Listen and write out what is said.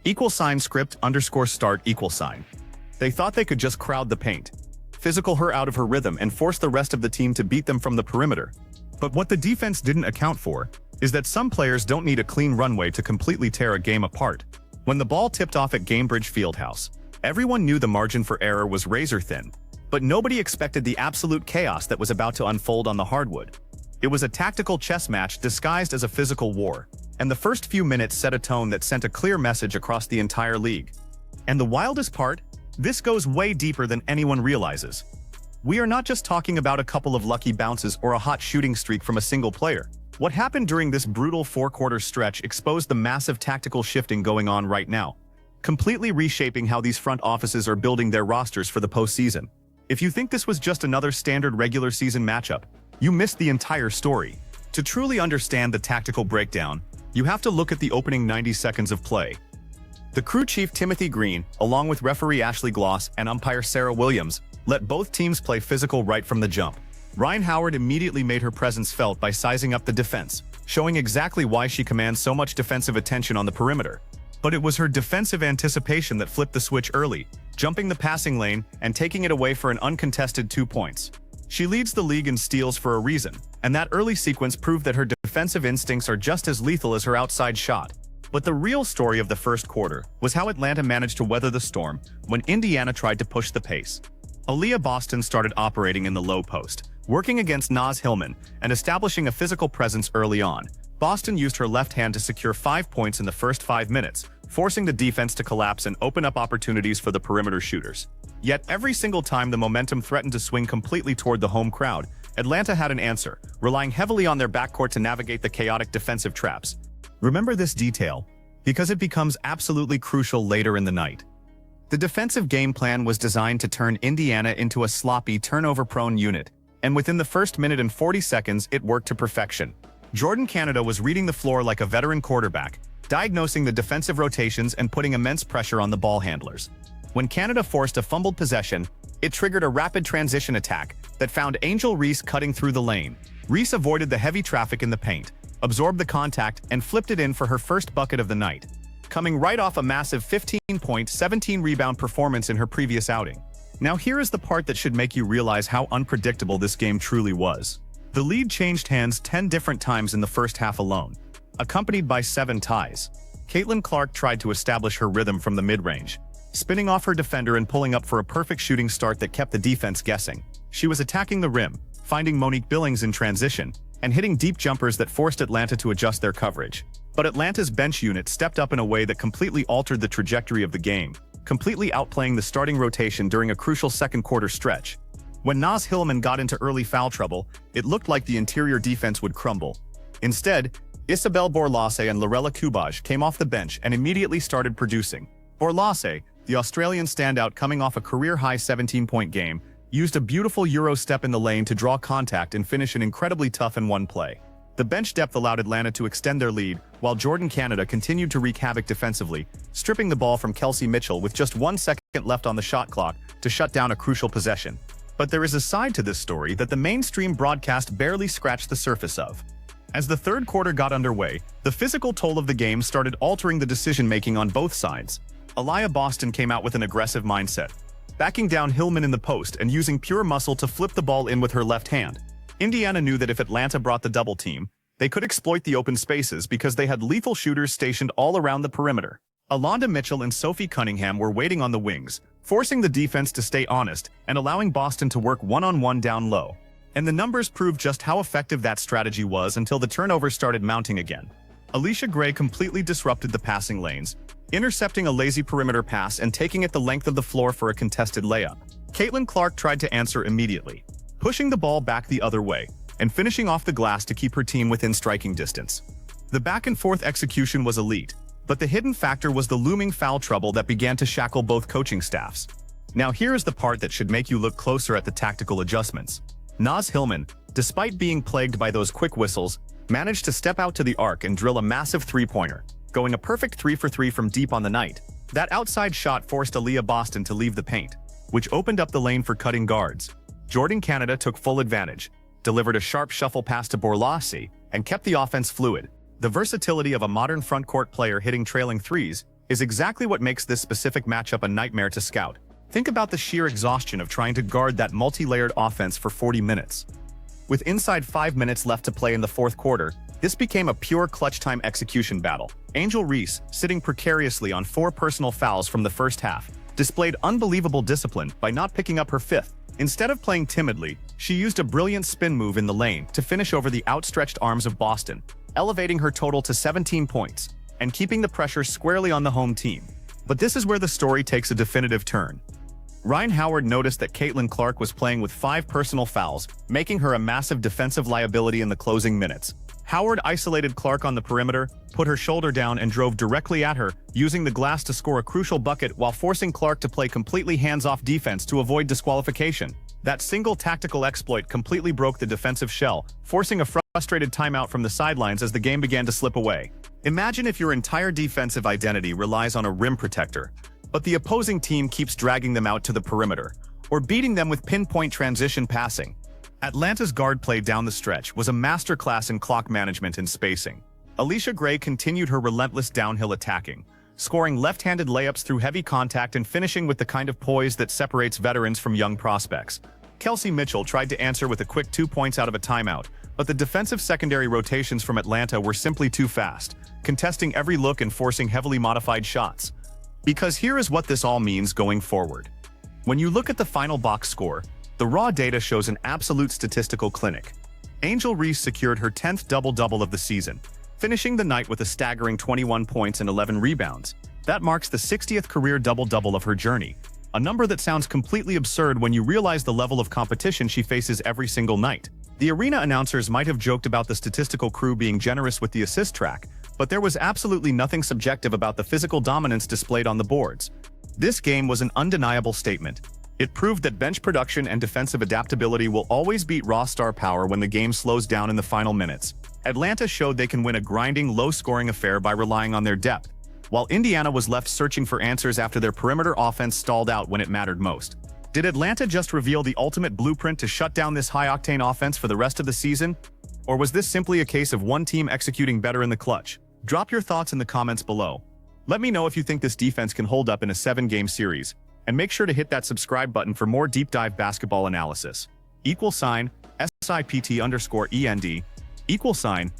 =script_start=. They thought they could just crowd the paint, physical her out of her rhythm, and force the rest of the team to beat them from the perimeter. But what the defense didn't account for is that some players don't need a clean runway to completely tear a game apart. When the ball tipped off at Gamebridge Fieldhouse, everyone knew the margin for error was razor thin, but nobody expected the absolute chaos that was about to unfold on the hardwood. It was a tactical chess match disguised as a physical war, and the first few minutes set a tone that sent a clear message across the entire league. And the wildest part? This goes way deeper than anyone realizes. We are not just talking about a couple of lucky bounces or a hot shooting streak from a single player. What happened during this brutal four-quarter stretch exposed the massive tactical shifting going on right now, completely reshaping how these front offices are building their rosters for the postseason. If you think this was just another standard regular season matchup, you missed the entire story. To truly understand the tactical breakdown, you have to look at the opening 90 seconds of play. The crew chief Timothy Green, along with referee Ashley Gloss and umpire Sarah Williams, let both teams play physical right from the jump. Ryan Howard immediately made her presence felt by sizing up the defense, showing exactly why she commands so much defensive attention on the perimeter. But it was her defensive anticipation that flipped the switch early, jumping the passing lane and taking it away for an uncontested 2 points. She leads the league in steals for a reason, and that early sequence proved that her defensive instincts are just as lethal as her outside shot. But the real story of the first quarter was how Atlanta managed to weather the storm when Indiana tried to push the pace. Aaliyah Boston started operating in the low post, working against Naz Hillman and establishing a physical presence early on. Boston used her left hand to secure 5 points in the first 5 minutes, forcing the defense to collapse and open up opportunities for the perimeter shooters. Yet every single time the momentum threatened to swing completely toward the home crowd, Atlanta had an answer, relying heavily on their backcourt to navigate the chaotic defensive traps. Remember this detail, because it becomes absolutely crucial later in the night. The defensive game plan was designed to turn Indiana into a sloppy, turnover-prone unit, and within the first minute and 40 seconds, it worked to perfection. Jordan Canada was reading the floor like a veteran quarterback, diagnosing the defensive rotations and putting immense pressure on the ball handlers. When Canada forced a fumbled possession, it triggered a rapid transition attack that found Angel Reese cutting through the lane. Reese avoided the heavy traffic in the paint, absorbed the contact, and flipped it in for her first bucket of the night, coming right off a massive 15-point, 17-rebound performance in her previous outing. Now here is the part that should make you realize how unpredictable this game truly was. The lead changed hands 10 different times in the first half alone, accompanied by 7 ties. Caitlin Clark tried to establish her rhythm from the mid-range, spinning off her defender and pulling up for a perfect shooting start that kept the defense guessing. She was attacking the rim, finding Monique Billings in transition, and hitting deep jumpers that forced Atlanta to adjust their coverage. But Atlanta's bench unit stepped up in a way that completely altered the trajectory of the game, completely outplaying the starting rotation during a crucial second-quarter stretch. When Naz Hillman got into early foul trouble, it looked like the interior defense would crumble. Instead, Isabelle Borlasse and Lorella Kubaj came off the bench and immediately started producing. Borlasse, the Australian standout coming off a career-high 17-point game, used a beautiful Euro step in the lane to draw contact and finish an incredibly tough and one play. The bench depth allowed Atlanta to extend their lead, while Jordan Canada continued to wreak havoc defensively, stripping the ball from Kelsey Mitchell with just 1 second left on the shot clock to shut down a crucial possession. But there is a side to this story that the mainstream broadcast barely scratched the surface of. As the third quarter got underway, the physical toll of the game started altering the decision-making on both sides. Aaliyah Boston came out with an aggressive mindset, backing down Hillman in the post and using pure muscle to flip the ball in with her left hand. Indiana knew that if Atlanta brought the double team, they could exploit the open spaces because they had lethal shooters stationed all around the perimeter. Alonda Mitchell and Sophie Cunningham were waiting on the wings, forcing the defense to stay honest and allowing Boston to work one-on-one down low. And the numbers proved just how effective that strategy was until the turnovers started mounting again. Alicia Gray completely disrupted the passing lanes, intercepting a lazy perimeter pass and taking it the length of the floor for a contested layup. Caitlin Clark tried to answer immediately, pushing the ball back the other way and finishing off the glass to keep her team within striking distance. The back-and-forth execution was elite, but the hidden factor was the looming foul trouble that began to shackle both coaching staffs. Now here is the part that should make you look closer at the tactical adjustments. Naz Hillman, despite being plagued by those quick whistles, managed to step out to the arc and drill a massive three-pointer, going a perfect 3 for 3 from deep on the night. That outside shot forced Aaliyah Boston to leave the paint, which opened up the lane for cutting guards. Jordan Canada took full advantage, delivered a sharp shuffle pass to Borlasse, and kept the offense fluid. The versatility of a modern front-court player hitting trailing threes is exactly what makes this specific matchup a nightmare to scout. Think about the sheer exhaustion of trying to guard that multi-layered offense for 40 minutes. With inside 5 minutes left to play in the fourth quarter, this became a pure clutch-time execution battle. Angel Reese, sitting precariously on 4 personal fouls from the first half, displayed unbelievable discipline by not picking up her 5th. Instead of playing timidly, she used a brilliant spin move in the lane to finish over the outstretched arms of Boston, elevating her total to 17 points and keeping the pressure squarely on the home team. But this is where the story takes a definitive turn. Ryan Howard noticed that Caitlin Clark was playing with 5 personal fouls, making her a massive defensive liability in the closing minutes. Howard isolated Clark on the perimeter, put her shoulder down and drove directly at her, using the glass to score a crucial bucket while forcing Clark to play completely hands-off defense to avoid disqualification. That single tactical exploit completely broke the defensive shell, forcing a frustrated timeout from the sidelines as the game began to slip away. Imagine if your entire defensive identity relies on a rim protector, but the opposing team keeps dragging them out to the perimeter, or beating them with pinpoint transition passing. Atlanta's guard play down the stretch was a masterclass in clock management and spacing. Alicia Gray continued her relentless downhill attacking, scoring left-handed layups through heavy contact and finishing with the kind of poise that separates veterans from young prospects. Kelsey Mitchell tried to answer with a quick 2 points out of a timeout, but the defensive secondary rotations from Atlanta were simply too fast, contesting every look and forcing heavily modified shots. Because here is what this all means going forward. When you look at the final box score, the raw data shows an absolute statistical clinic. Angel Reese secured her 10th double-double of the season, finishing the night with a staggering 21 points and 11 rebounds. That marks the 60th career double-double of her journey, a number that sounds completely absurd when you realize the level of competition she faces every single night. The arena announcers might have joked about the statistical crew being generous with the assist track, but there was absolutely nothing subjective about the physical dominance displayed on the boards. This game was an undeniable statement. It proved that bench production and defensive adaptability will always beat raw star power when the game slows down in the final minutes. Atlanta showed they can win a grinding, low-scoring affair by relying on their depth, while Indiana was left searching for answers after their perimeter offense stalled out when it mattered most. Did Atlanta just reveal the ultimate blueprint to shut down this high-octane offense for the rest of the season? Or was this simply a case of one team executing better in the clutch? Drop your thoughts in the comments below. Let me know if you think this defense can hold up in a 7-game series, and make sure to hit that subscribe button for more deep-dive basketball analysis. =SIPT_END =.